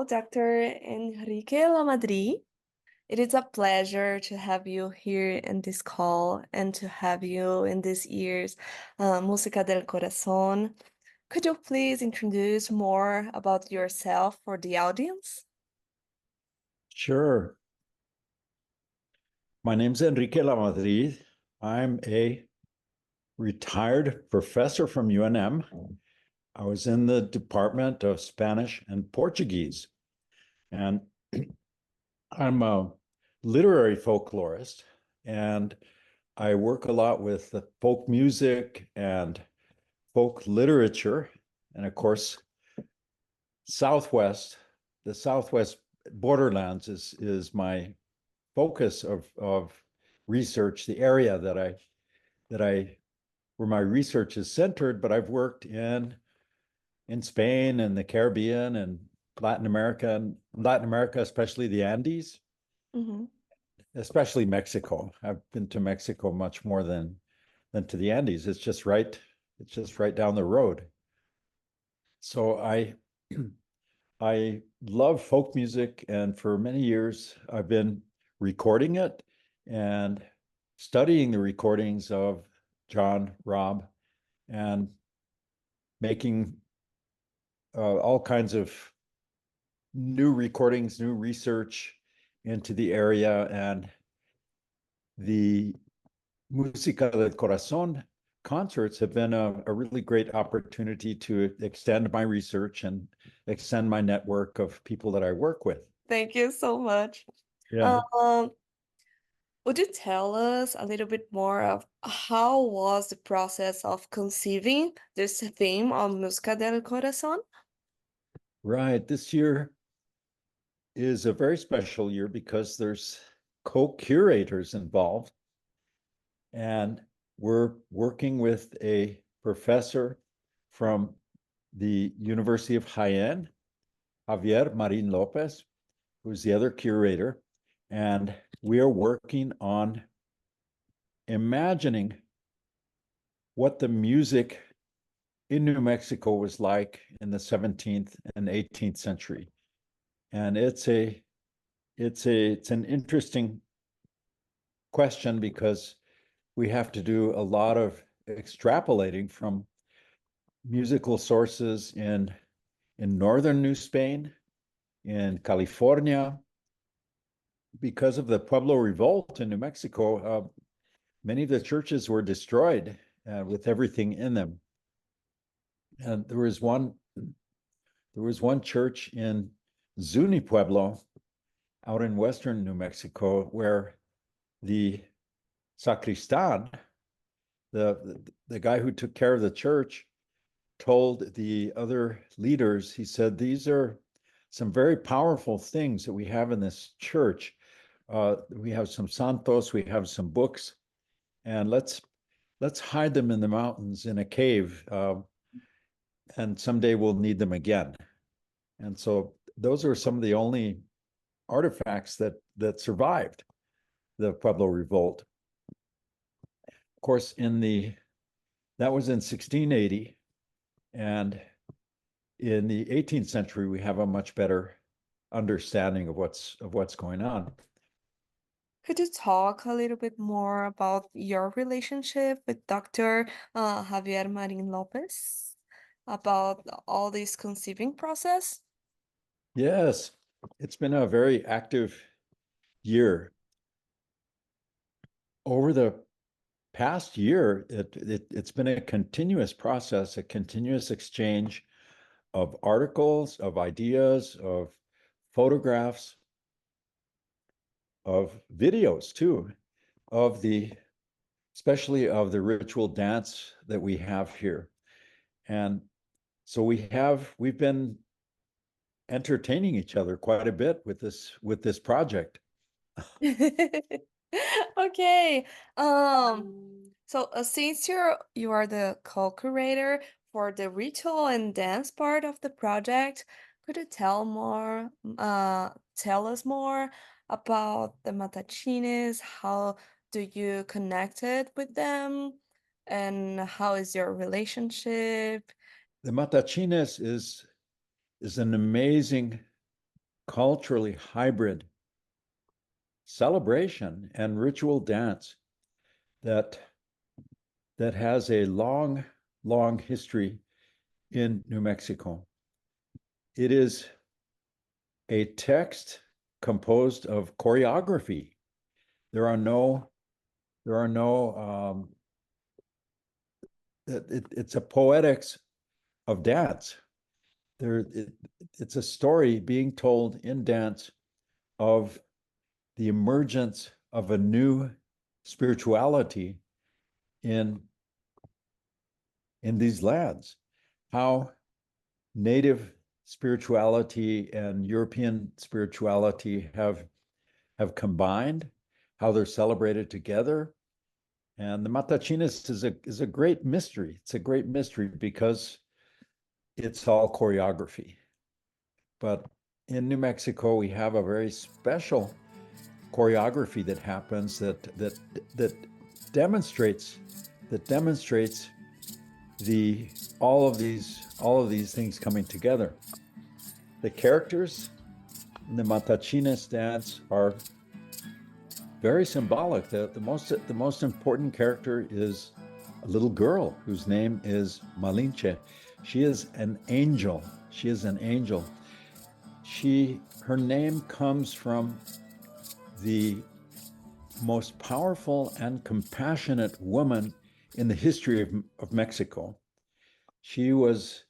Dr. Enrique Lamadrid. It is a pleasure to have you here in this call and to have you in this year's Música del Corazón. Could you please introduce more about yourself for the audience? Sure. My name's Enrique Lamadrid. I'm a retired professor from UNM. I was in the Department of Spanish and Portuguese, and I'm a literary folklorist, and I work a lot with the folk music and folk literature, and of course, the Southwest borderlands is my focus of research, the area where my research is centered, but I've worked in Spain and the Caribbean and Latin America, especially the Andes, especially Mexico. I've been to Mexico much more than to the Andes. It's just right down the road. So I love folk music, and for many years I've been recording it and studying the recordings of John, Robb, and making all kinds of new recordings, new research into the area. And the Música del Corazón concerts have been a really great opportunity to extend my research and extend my network of people that I work with. Thank you so much. Yeah. Would you tell us a little bit more of how was the process of conceiving this theme of Música del Corazón? Right. This year is a very special year because there's co-curators involved. And we're working with a professor from the University of Jaén, Javier Marín Lopez, who's the other curator. And we are working on imagining what the music in New Mexico was like in the 17th and 18th century. And it's an interesting question because we have to do a lot of extrapolating from musical sources in northern New Spain, in California. Because of the Pueblo Revolt in New Mexico, many of the churches were destroyed with everything in them. And there was one church in Zuni Pueblo out in western New Mexico where the sacristan, the guy who took care of the church, told the other leaders, he said, these are some very powerful things that we have in this church. We have some santos, we have some books, and let's hide them in the mountains in a cave, and someday we'll need them again. And so those are some of the only artifacts that survived the Pueblo Revolt. Of course, that was in 1680, and in the 18th century, we have a much better understanding of what's going on. Could you talk a little bit more about your relationship with Dr. Javier Marín Lopez, about all this conceiving process? Yes, it's been a very active year. Over the past year, it's been a continuous process, a continuous exchange of articles, of ideas, of photographs, of videos too, especially of the ritual dance that we have here. And so we've been entertaining each other quite a bit with this project. Okay. So since you are the co-curator for the ritual and dance part of the project, could you tell us more about the Matachines? How do you connect it with them? And how is your relationship? The Matachines is an amazing culturally hybrid celebration and ritual dance that has a long, long history in New Mexico. It is a text composed of choreography. There are no, it's a poetics of dance. It's a story being told in dance of the emergence of a new spirituality in these lands. How native spirituality and European spirituality have combined, how they're celebrated together. And the Matachines is a great mystery. It's a great mystery because it's all choreography. But in New Mexico, we have a very special choreography that happens that demonstrates the all of these things coming together. The characters in the Matachines dance are very symbolic. The most important character is a little girl whose name is Malinche. She is an angel. She is an angel. Her name comes from the most powerful and compassionate woman in the history of Mexico. She was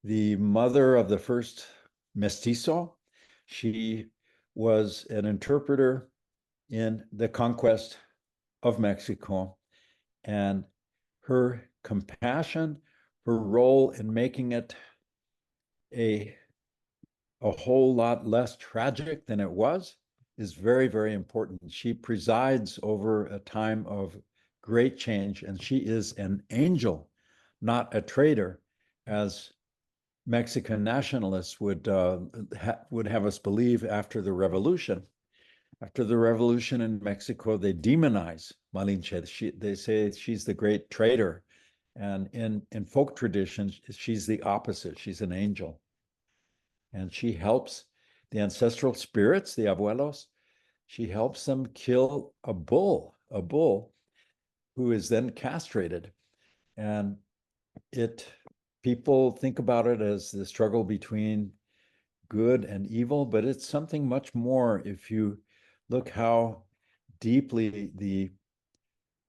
the mother of the first mestizo. She was an interpreter in the conquest of Mexico, and her compassion, her role in making it a whole lot less tragic than it was, is very, very important. She presides over a time of great change, and she is an angel, not a traitor, as Mexican nationalists would have us believe after the revolution. After the revolution in Mexico, they demonize Malinche. They say she's the great traitor. And in folk traditions, she's the opposite. She's an angel. And she helps the ancestral spirits, the abuelos. She helps them kill a bull who is then castrated. And people think about it as the struggle between good and evil, but it's something much more if you look how deeply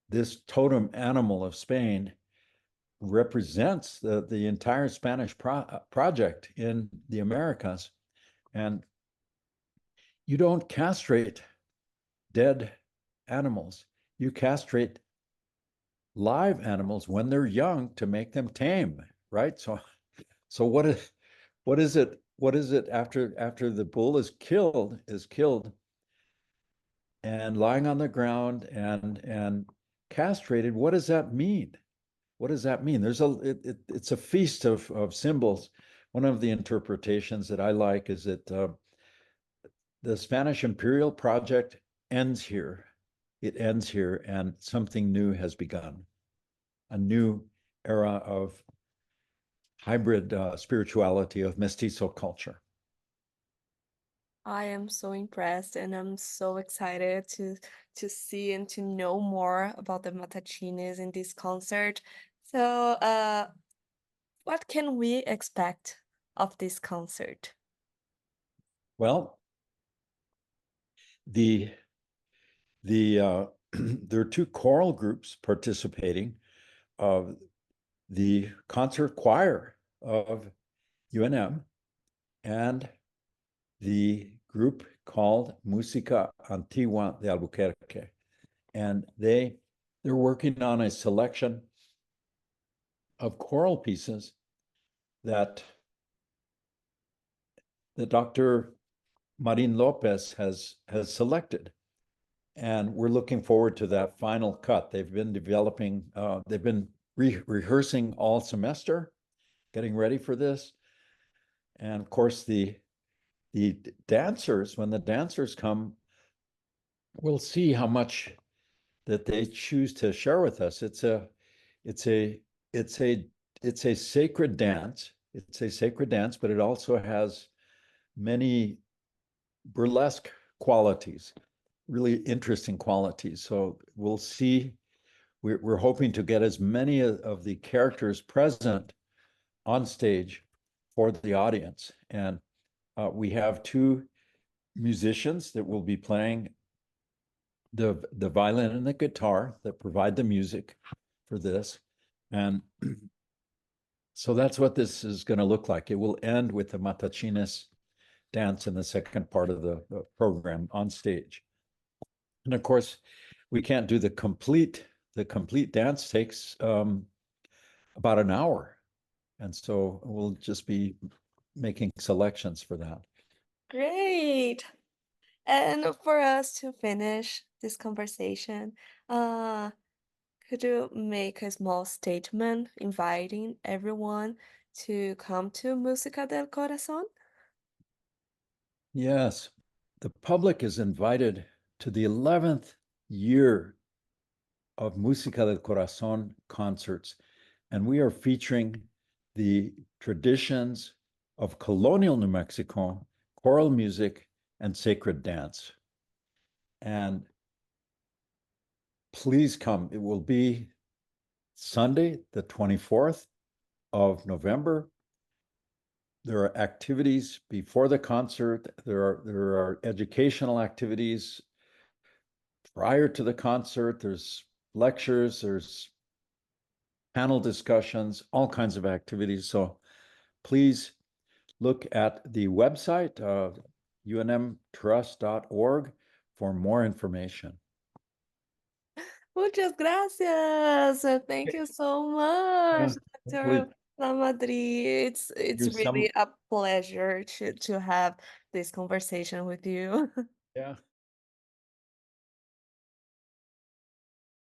this totem animal of Spain represents the entire Spanish project in the Americas. And you don't castrate dead animals. You castrate live animals when they're young to make them tame, right? So what is it after the bull is killed and lying on the ground and castrated? What does that mean? What does that mean? It's a feast of symbols. One of the interpretations that I like is that the Spanish imperial project ends here. It ends here, and something new has begun. A new era of hybrid spirituality, of mestizo culture. I am so impressed and I'm so excited to see and to know more about the Matachines in this concert. So, what can we expect of this concert? Well, the there are two choral groups participating. The concert choir of UNM and the group called Música Antigua de Albuquerque. And they're working on a selection of choral pieces that Dr. Marin Lopez has selected. And we're looking forward to that final cut. They've been developing, they've been rehearsing all semester, getting ready for this. And of course, the dancers, when the dancers come, we'll see how much that they choose to share with us. It's a sacred dance. It's a sacred dance, but it also has many burlesque qualities, really interesting qualities. So we'll see. We're hoping to get as many of the characters present on stage for the audience. And we have two musicians that will be playing the violin and the guitar that provide the music for this. And so that's what this is going to look like. It will end with the Matachines dance in the second part of the program on stage. And of course, we can't do the complete dance takes about an hour. And so we'll just be making selections for that. Great. And for us to finish this conversation, uh, could you make a small statement inviting everyone to come to Música del Corazón? Yes, the public is invited to the 11th year of Música del Corazón concerts, and we are featuring the traditions of colonial New Mexico, choral music, and sacred dance. And please come. It will be Sunday, the 24th of November. There are activities before the concert. There are educational activities prior to the concert. There's lectures, there's panel discussions, all kinds of activities. So please look at the website, unmtrust.org, for more information. Muchas gracias. Thank you so Yeah, much, hopefully Dr. Lamadrid. It's use some. really a pleasure to have this conversation with you. Yeah,